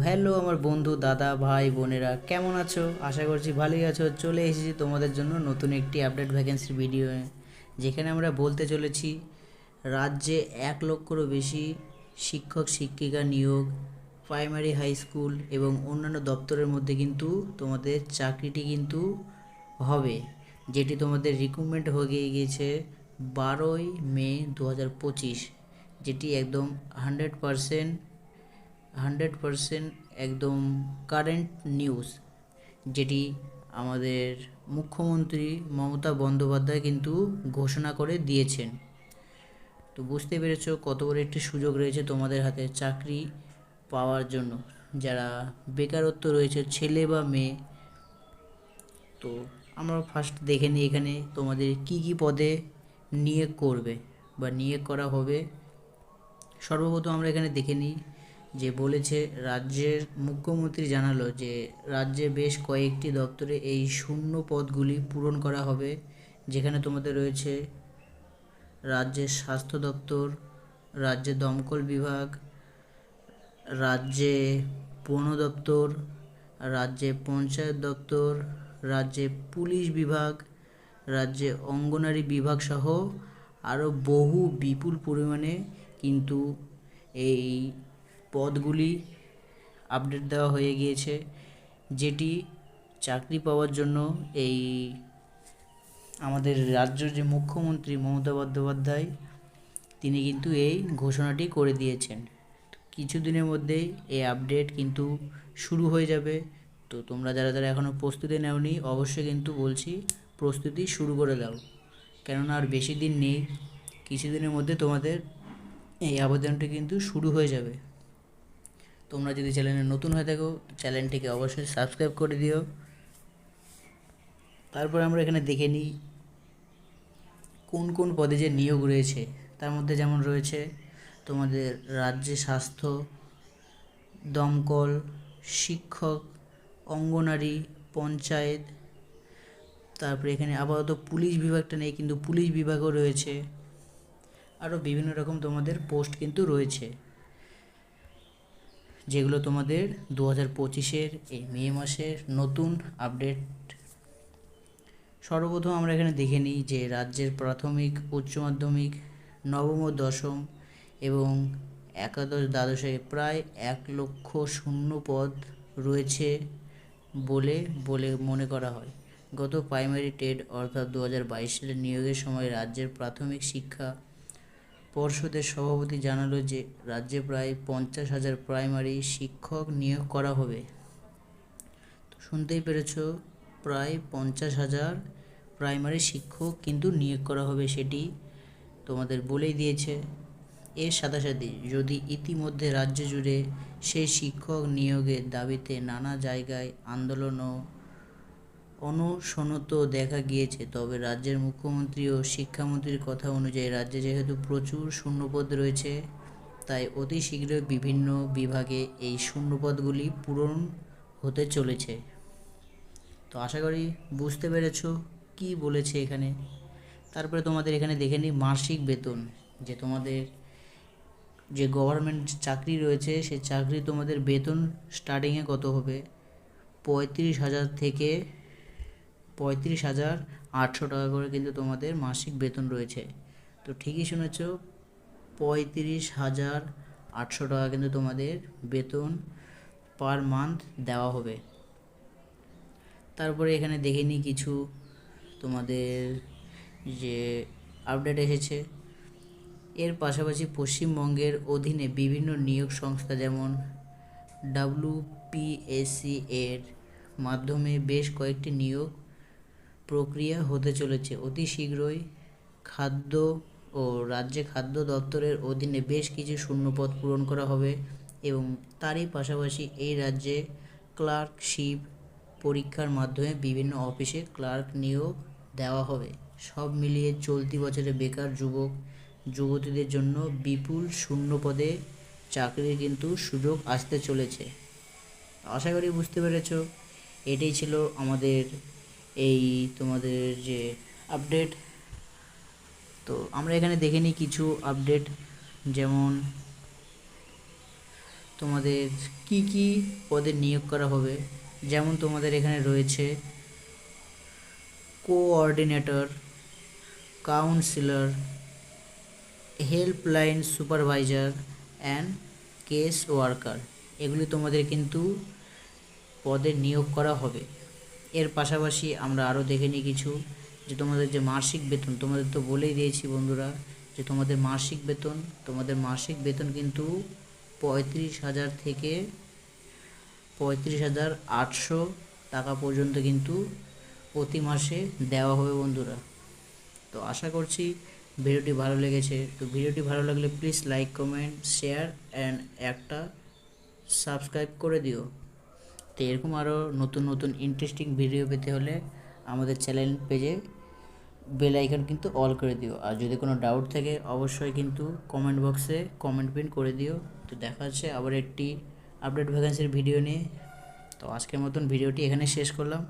Hello আমার বন্ধু, দাদা, ভাই, বোনেরা, কেমন আছো? আশা করছি ভালোই আছো। চলে এসেছি তোমাদের জন্য নতুন একটি আপডেট ভ্যাকেন্সির ভিডিও, যেখানে আমরা বলতে চলেছি রাজ্যে 1 লক্ষেরও বেশি শিক্ষক শিক্ষিকা নিয়োগ, প্রাইমারি, হাই স্কুল এবং অন্যান্য দপ্তরের মধ্যে কিন্তু তোমাদের চাকরিটি কিন্তু হবে, যেটি তোমাদের রিক্রুটমেন্ট হয়ে গিয়েছে 12 মে 2025, যেটি একদম 100% একদম কারেন্ট নিউজ, যেটি আমাদের মুখ্যমন্ত্রী মমতা বন্দ্যোপাধ্যায় কিন্তু ঘোষণা করে দিয়েছেন। তো বুঝতে পেরেছো কত বড় একটি সুযোগ রয়েছে তোমাদের হাতে চাকরি পাওয়ার জন্য, যারা বেকারত্ব রয়েছে ছেলে বা মেয়ে। তো আমরা ফার্স্ট দেখে নিই এখানে তোমাদের কি কি পদে নিয়োগ করবে বা নিয়োগ করা হবে। সর্বপ্রথম আমরা এখানে দেখে নিই যে বলেছে রাজ্যের মুখ্যমন্ত্রী জানালো যে রাজ্যে বেশ কয়েকটি দপ্তরে এই শূন্য পদগুলি পূরণ করা হবে, যেখানে তোমাদের রয়েছে রাজ্যের স্বাস্থ্য দপ্তর, রাজ্যে দমকল বিভাগ, রাজ্যে বন দপ্তর, রাজ্যে পঞ্চায়েত দপ্তর, রাজ্যে পুলিশ বিভাগ, রাজ্যে অঙ্গনারী বিভাগ সহ আরও বহু বিপুল পরিমাণে কিন্তু এই পদগুলি আপডেট দেওয়া হয়ে গিয়েছে, যেটি চাকরি পাওয়ার জন্য এই আমাদের রাজ্যের যে মুখ্যমন্ত্রী মমতা বন্দ্যোপাধ্যায় তিনি কিন্তু এই ঘোষণাটি করে দিয়েছেন। কিছুদিনের মধ্যেই এই আপডেট কিন্তু শুরু হয়ে যাবে। তো তোমরা যারা যারা এখনও প্রস্তুতি নেওনি, অবশ্যই কিন্তু বলছি প্রস্তুতি শুরু করে দাও, কেননা আর বেশি দিন নেই। কিছুদিনের মধ্যে তোমাদের এই আবেদনটি কিন্তু শুরু হয়ে যাবে। তোমরা যদি চ্যানেলে নতুন হয়ে থাকো, চ্যানেলটিকে অবশ্যই সাবস্ক্রাইব করে দিও। তারপর আমরা এখানে দেখে নিই কোন কোন পদে যে নিয়োগ রয়েছে। তার মধ্যে যেমন রয়েছে তোমাদের রাজ্যে স্বাস্থ্য, দমকল, শিক্ষক, অঙ্গনারী, পঞ্চায়েত। তারপরে এখানে আপাতত পুলিশ বিভাগটা নেই, কিন্তু পুলিশ বিভাগও রয়েছে। আরও বিভিন্ন রকম তোমাদের পোস্ট কিন্তু রয়েছে, যেগুলো তোমাদের 2025-এর এই মে মাসের নতুন আপডেট। সর্বপ্রথম আমরা এখানে দেখে নিই যে রাজ্যের প্রাথমিক, উচ্চ মাধ্যমিক, নবম ও দশম এবং একাদশ দ্বাদশে প্রায় 1 লক্ষ শূন্য পদ রয়েছে বলে বলে মনে করা হয়। গত প্রাইমারি টেট অর্থাৎ 2022 সালের নিয়োগের সময় রাজ্যের প্রাথমিক শিক্ষা পর্ষদের সভাপতি জানালো যে রাজ্যে প্রায় 50,000 প্রাইমারি শিক্ষক নিয়োগ করা হবে। তো শুনতেই পেরেছো, প্রায় 50,000 প্রাইমারি শিক্ষক কিন্তু নিয়োগ করা হবে, সেটি তোমাদের বলেই দিয়েছে। এর সাথে সাথে যদি ইতিমধ্যে রাজ্য জুড়ে সেই শিক্ষক নিয়োগের দাবিতে নানা জায়গায় আন্দোলন ও অনশনত দেখা গিয়েছে, তবে রাজ্যের মুখ্যমন্ত্রী ও শিক্ষামন্ত্রীর কথা অনুযায়ী রাজ্যে যেহেতু প্রচুর শূন্যপদ রয়েছে, তাই অতি শীঘ্রই বিভিন্ন বিভাগে এই শূন্যপদগুলি পূরণ হতে চলেছে। তো আশা করি বুঝতে পেরেছো কি বলেছে এখানে। তারপরে তোমাদের এখানে দেখে নিই মাসিক বেতন, যে তোমাদের যে গভর্নমেন্ট চাকরি রয়েছে সেই চাকরি তোমাদের বেতন স্টার্টিংয়ে কত হবে, 35,000 থেকে 35,800 টাকা করে কিন্তু তোমাদের মাসিক বেতন রয়েছে। তো ঠিকই শুনেছ, 35,800 টাকা কিন্তু তোমাদের বেতন পার মান্থ দেওয়া হবে। তারপরে এখানে দেখে নিই কিছু তোমাদের যে আপডেট এসেছে। এর পাশাপাশি পশ্চিমবঙ্গের অধীনে বিভিন্ন নিয়োগ সংস্থা যেমন WPSC এর মাধ্যমে বেশ কয়েকটি নিয়োগ প্রক্রিয়া হতে চলেছে অতি শীঘ্রই। খাদ্য ও রাজ্যে খাদ্য দপ্তরের অধীনে বেশ কিছু শূন্যপদ পূরণ করা হবে এবং তারই পাশাপাশি এই রাজ্যে ক্লার্কশিপ পরীক্ষার মাধ্যমে বিভিন্ন অফিসে ক্লার্ক নিয়োগ দেওয়া হবে। সব মিলিয়ে চলতি বছরে বেকার যুবক যুবতীদের জন্য বিপুল শূন্যপদে চাকরির কিন্তু সুযোগ আসতে চলেছে। আশা করি বুঝতে পেরেছ। এটাই ছিল আমাদের এই তোমাদের যে আপডেট। তো আমরা এখানে দেখে নিই কিছু আপডেট, যেমন তোমাদের কি কি পদে নিয়োগ করা হবে, যেমন তোমাদের এখানে রয়েছে coordinator, councillor, helpline supervisor and case worker. এগুলি তোমাদের কিন্তু পদে নিয়োগ করা হবে। এর পাশাপাশি আমরা আরও দেখে নিই কিছু, যে তোমাদের যে মাসিক বেতন, তোমাদের তো বলেই দিয়েছি বন্ধুরা যে তোমাদের মাসিক বেতন কিন্তু 35,000 থেকে 35,800 টাকা পর্যন্ত কিন্তু প্রতি মাসে দেওয়া হবে বন্ধুরা। তো আশা করছি ভিডিওটি ভালো লেগেছে। তো ভিডিওটি ভালো লাগলে please like, comment, share and একটা সাবস্ক্রাইব করে দিও। তো এরকম আরও নতুন নতুন ইন্টারেস্টিং ভিডিও পেতে হলে আমাদের চ্যানেল পেজে বেল আইকন কিন্তু অল করে দিও। আর যদি কোনো ডাউট থাকে অবশ্যই কিন্তু কমেন্ট বক্সে কমেন্ট পিন করে দিও। তো দেখা হচ্ছে আবার একটি আপডেট ভ্যাকেন্সির ভিডিও নিয়ে। তো আজকের মতন ভিডিওটি এখানে শেষ করলাম।